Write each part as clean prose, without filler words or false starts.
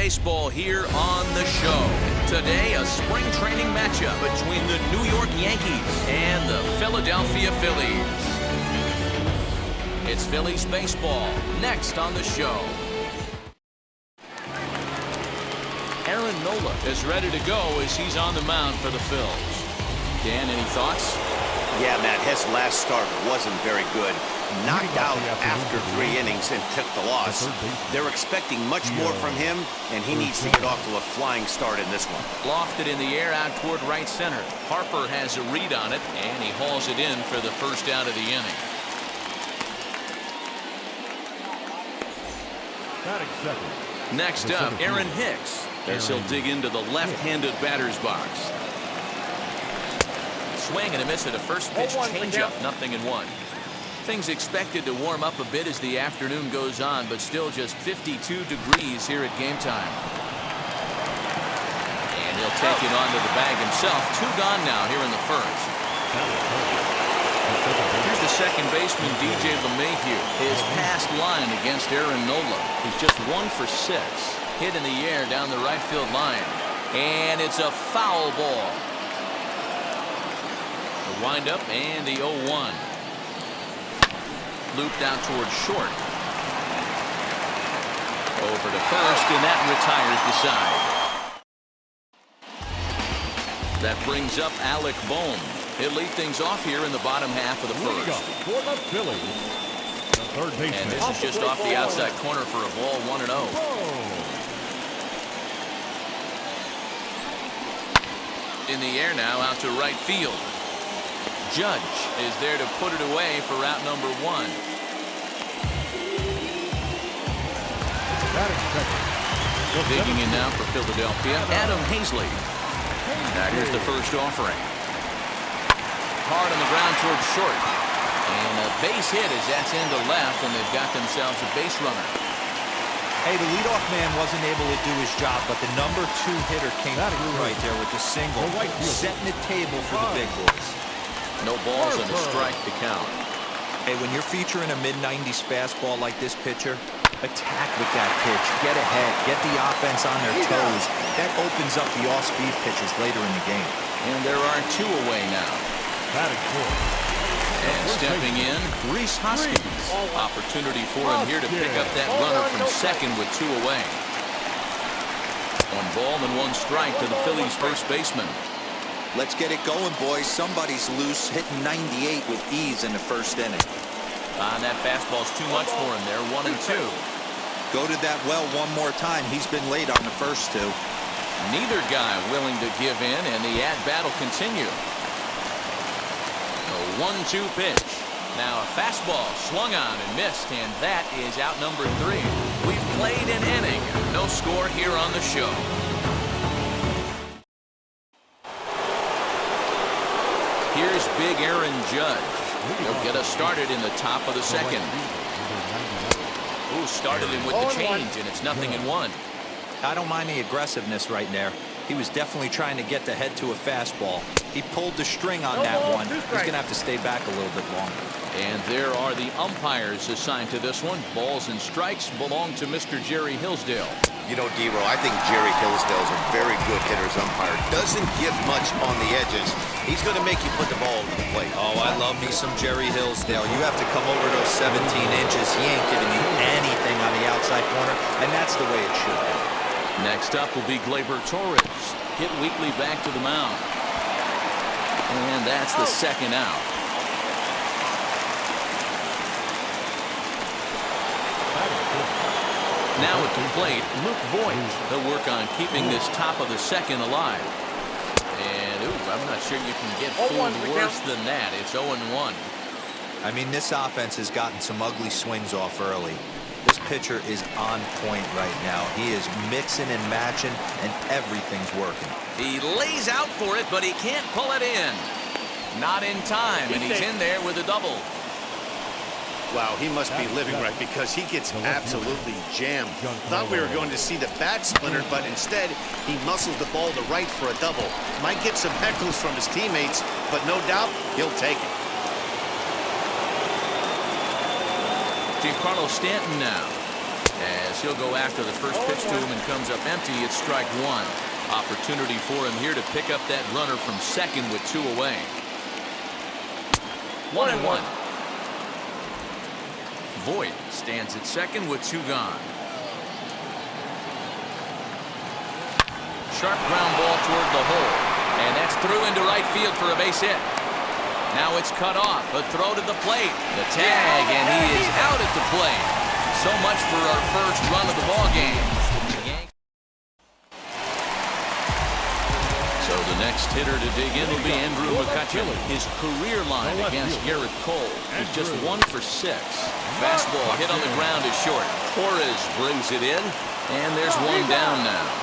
Baseball here on the show. Today, a spring training matchup between the New York Yankees and the Philadelphia Phillies. It's Phillies baseball next on the show. Aaron Nola is ready to go as he's on the mound for the Phils. Dan, any thoughts? Yeah, Matt, his last start wasn't very good. Knocked out after 3 innings and took the loss. They're expecting much more from him, and he needs to get off to a flying start in this one. Lofted in the air out toward right center. Harper has a read on it, and he hauls it in for the first out of the inning. Next up, Aaron Hicks, as he'll dig into the left-handed batter's box. Swing and a miss at a first pitch changeup, 0-1. Things expected to warm up a bit as the afternoon goes on, but still just 52 degrees here at game time. And he'll take it onto the bag himself. 2 gone now here in the first. Here's the second baseman, DJ LeMahieu. His past line against Aaron Nola. He's just 1 for 6. Hit in the air down the right field line. And it's a foul ball. The windup and the 0-1. Looped out towards short. Over to first, and that retires the side. That brings up Alec Bohm. He'll lead things off here in the bottom half of the first. For the Phillies, the third baseman. And this is just off the outside corner for a ball, 1-0. In the air now, out to right field. Judge is there to put it away for out number 1. Digging in now for Philadelphia, Adam Hazley. Now here's the first offering. Hard on the ground towards short. And a base hit as that's into left, and they've got themselves a base runner. Hey, the leadoff man wasn't able to do his job, but the number 2 hitter came through right there with the single, setting the table for the big boys. No balls and a strike to count. Hey, when you're featuring a mid-90s fastball like this pitcher, attack with that pitch, get ahead, get the offense on their toes. That opens up the off-speed pitches later in the game. And there are 2 away now. And stepping in, Reese Hoskins. Opportunity for him here to pick up that runner from second with 2 away. 1 ball and 1 strike to the Phillies first baseman. Let's get it going, boys. Somebody's loose, hitting 98 with ease in the first inning. That fastball's too much for him there, 1 and 2. Go to that well one more time. He's been late on the first 2. Neither guy willing to give in, and the at-bat will continue. A 1-2 pitch. Now a fastball swung on and missed, and that is out number 3. We've played an inning. No score here on the show. Here's big Aaron Judge. He'll get us started in the top of the second. Ooh, started him with the change, and it's 0-1. I don't mind the aggressiveness right there. He was definitely trying to get the head to a fastball. He pulled the string on that one. He's going to have to stay back a little bit longer. And there are the umpires assigned to this one. Balls and strikes belong to Mr. Jerry Hillsdale. You know, D-Row, I think Jerry Hillsdale's a very good hitter's umpire. Doesn't give much on the edges. He's going to make you put the ball over the plate. Oh, I love me some Jerry Hillsdale. You have to come over those 17 inches. He ain't giving you anything on the outside corner, and that's the way it should be. Next up will be Gleyber Torres. Hit weakly back to the mound. And that's the second out. Now at the plate, Luke Voigt. He'll work on keeping this top of the second alive. And, ooh, I'm not sure you can get fooled worse than that. It's 0-1. I mean, this offense has gotten some ugly swings off early. This pitcher is on point right now. He is mixing and matching, and everything's working. He lays out for it, but he can't pull it in. Not in time, and he's in there with a double. Wow, he must be living right because he gets absolutely jammed. Thought we were going to see the bat splintered, but instead he muscles the ball to right for a double. Might get some heckles from his teammates, but no doubt he'll take it. Giancarlo Stanton now. As as he'll go after the first pitch to him and comes up empty. It's strike one. Opportunity for him here to pick up that runner from second with 2 away. 1-1. Voit stands at second with 2 gone. Sharp ground ball toward the hole, and that's through into right field for a base hit. Now it's cut off. A throw to the plate. The tag, and he is out at the plate. So much for our first run of the ball game. So the next hitter to dig in will be Andrew McCutcheon. His career line against Garrett Cole is just 1 for 6. Fastball hit on the ground is short. Torres brings it in, and there's 1 down now.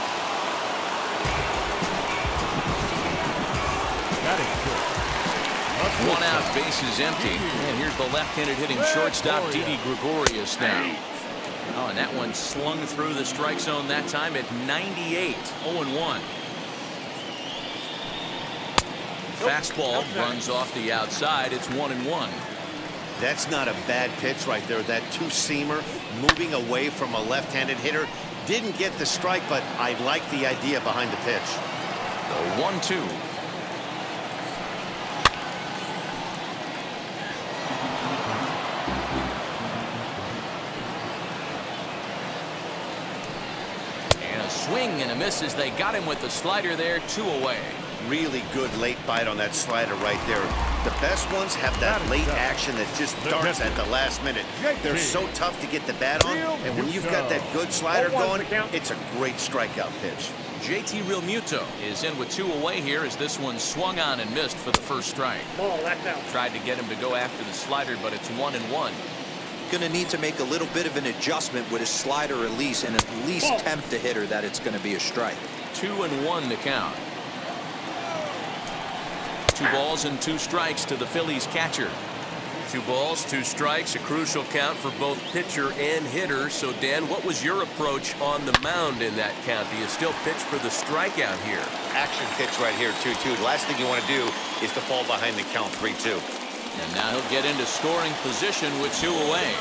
1 out, base is empty, and here's the left-handed hitting shortstop Didi Gregorius now. Oh, and that one slung through the strike zone that time at 98. 0-1. Fastball runs off the outside. It's 1-1. That's not a bad pitch right there. That two-seamer moving away from a left-handed hitter. Didn't get the strike, but I like the idea behind the pitch. The 1-2. And a swing and a miss as they got him with the slider there. 2 away. Really good late bite on that slider right there. The best ones have that late action that just darts at the last minute. They're so tough to get the bat on, and when you've got that good slider going, it's a great strikeout pitch. JT Realmuto is in with 2 away here as this one swung on and missed for the first strike. Tried to get him to go after the slider, but it's 1-1. Going to need to make a little bit of an adjustment with his slider release and at least tempt the hitter that it's going to be a strike. 2-1 to count. 2 balls and 2 strikes to the Phillies catcher. 2 balls, 2 strikes, a crucial count for both pitcher and hitter. So, Dan, what was your approach on the mound in that count? Do you still pitch for the strikeout here? Action pitch right here, 2-2. The last thing you want to do is to fall behind the count 3-2. And now he'll get into scoring position with 2 away.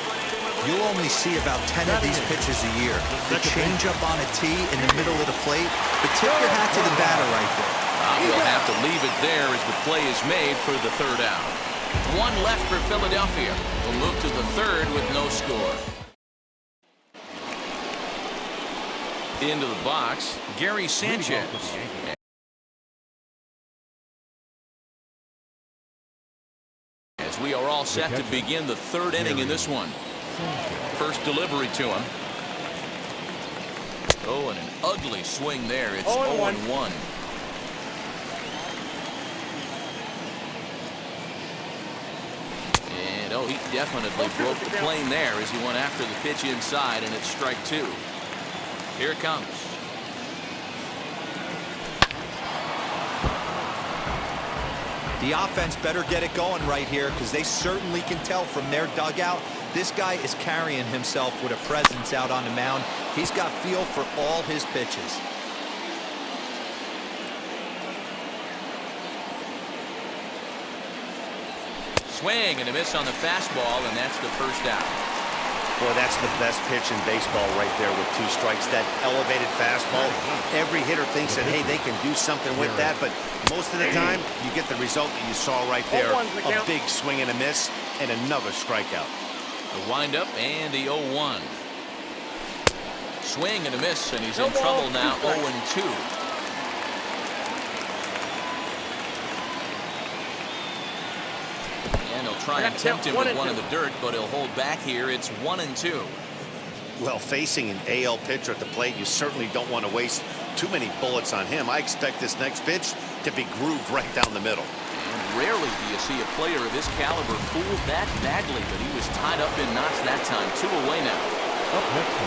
You'll only see about 10 of these pitches a year. The changeup on a tee in the middle of the plate. But tip your hat to the batter right there. We'll have to leave it there as the play is made for the 3rd out. 1 left for Philadelphia. We'll move to the 3rd with no score. Into the box, Gary Sanchez. As we are all set to begin the 3rd inning in this one. First delivery to him. Oh, and an ugly swing there. It's 0-1. And oh, he definitely broke the plane there as he went after the pitch inside, and it's strike 2. Here it comes. The offense better get it going right here because they certainly can tell from their dugout this guy is carrying himself with a presence out on the mound. He's got feel for all his pitches. Swing and a miss on the fastball, and that's the 1st out. Boy, that's the best pitch in baseball right there with 2 strikes. That elevated fastball. Every hitter thinks that, hey, they can do something with that, but most of the time, you get the result that you saw right there. A big swing and a miss, and another strikeout. The windup and the 0-1. Swing and a miss, and he's in trouble now. 0-2. And he'll try and tempt him with one in the dirt, but he'll hold back here. It's 1-2. Well, facing an AL pitcher at the plate, you certainly don't want to waste too many bullets on him. I expect this next pitch to be grooved right down the middle. And rarely do you see a player of his caliber fooled that badly, but he was tied up in knots that time. 2 away now. Up next to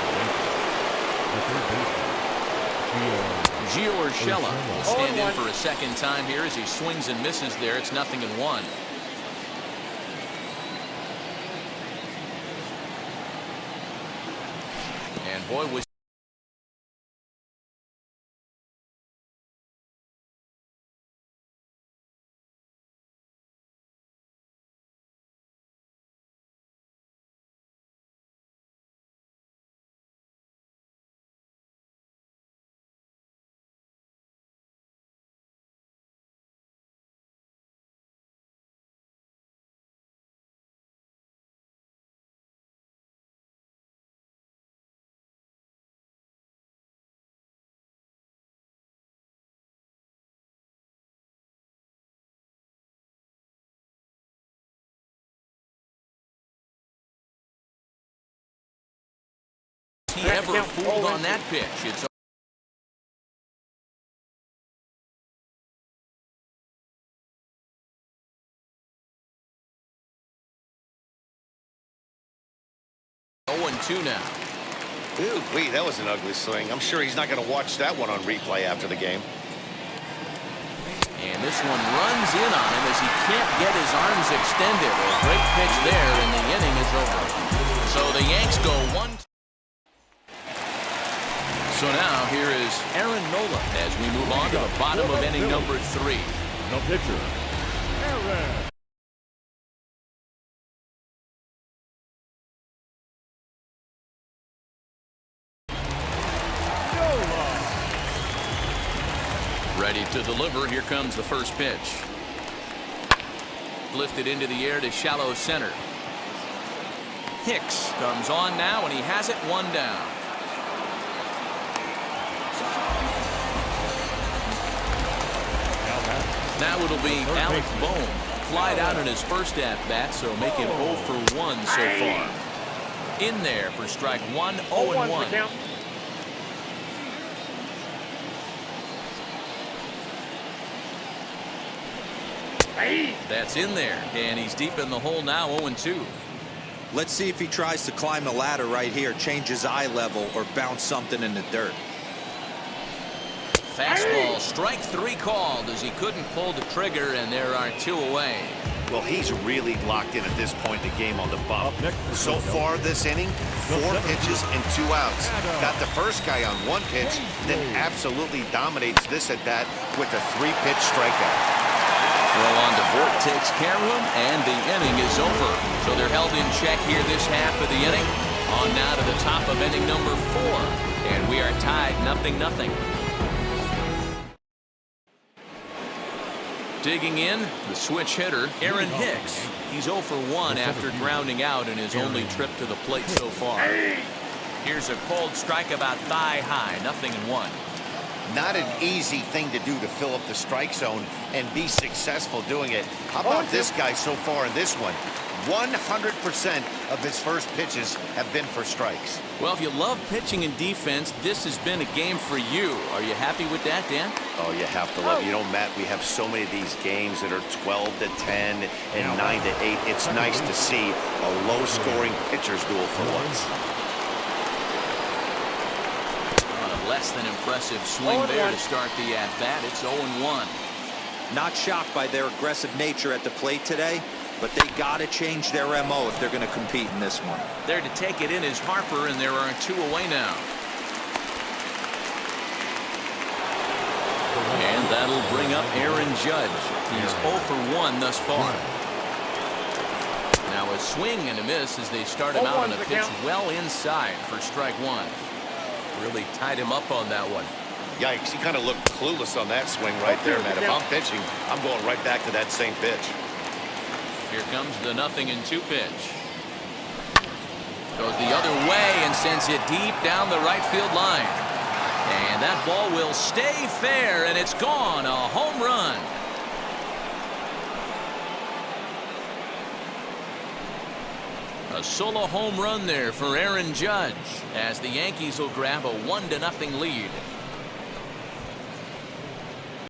Gio Urshela will stand in for a 2nd time here as he swings and misses there. It's 0-1. And boy, was never fooled on that pitch. It's 0-2 now. Ooh, wait, that was an ugly swing. I'm sure he's not going to watch that one on replay after the game. And this one runs in on him as he can't get his arms extended. A great pitch there, and the inning is over. So the Yanks go 1. So now here is Aaron Nola as we move on to the bottom of inning number 3. The pitcher, Aaron. Ready to deliver. Here comes the first pitch. Lifted into the air to shallow center. Hicks comes on now, and he has it 1 down. Now it'll be Alec Bohm. Flied out in his first at-bat, so make him 0 for 1 so far. In there for strike 1, 0-1. That's in there, and he's deep in the hole now, 0-2. Let's see if he tries to climb the ladder right here, change his eye level, or bounce something in the dirt. Fastball, strike 3 called as he couldn't pull the trigger, and there are 2 away. Well, he's really locked in at this point in the game on the bump. So far this inning, 4 pitches and 2 outs. Got the first guy on 1 pitch, then absolutely dominates this at bat with a 3-pitch strikeout. Throw on to Vogt, takes care of him, and the inning is over. So they're held in check here this half of the inning. On now to the top of inning number 4, and we are tied 0-0. Digging in, the switch hitter, Aaron Hicks. He's 0 for 1 after grounding out in his only trip to the plate so far. Here's a cold strike about thigh high, 0-1. Not an easy thing to do to fill up the strike zone and be successful doing it. How about this guy so far in this one? 100% of his first pitches have been for strikes. Well, if you love pitching and defense, this has been a game for you. Are you happy with that, Dan? Oh, you have to love it. You know, Matt, we have so many of these games that are 12-10 and 9-8. It's nice to see a low-scoring pitcher's duel for once. Less than impressive swing there to start the at-bat. It's 0-1. Not shocked by their aggressive nature at the plate today, but they got to change their MO if they're going to compete in this one. There to take it in is Harper, and there are 2 away now. And that'll bring up Aaron Judge. He's 0 for 1 thus far. Now a swing and a miss as they start him out on a pitch well inside for strike 1. Really tied him up on that one. Yikes, he kind of looked clueless on that swing right there, man. If I'm pitching, I'm going right back to that same pitch. Here comes the 0-2 pitch. Goes the other way and sends it deep down the right field line. And that ball will stay fair, and it's gone. A home run. A solo home run there for Aaron Judge as the Yankees will grab a 1-0 lead.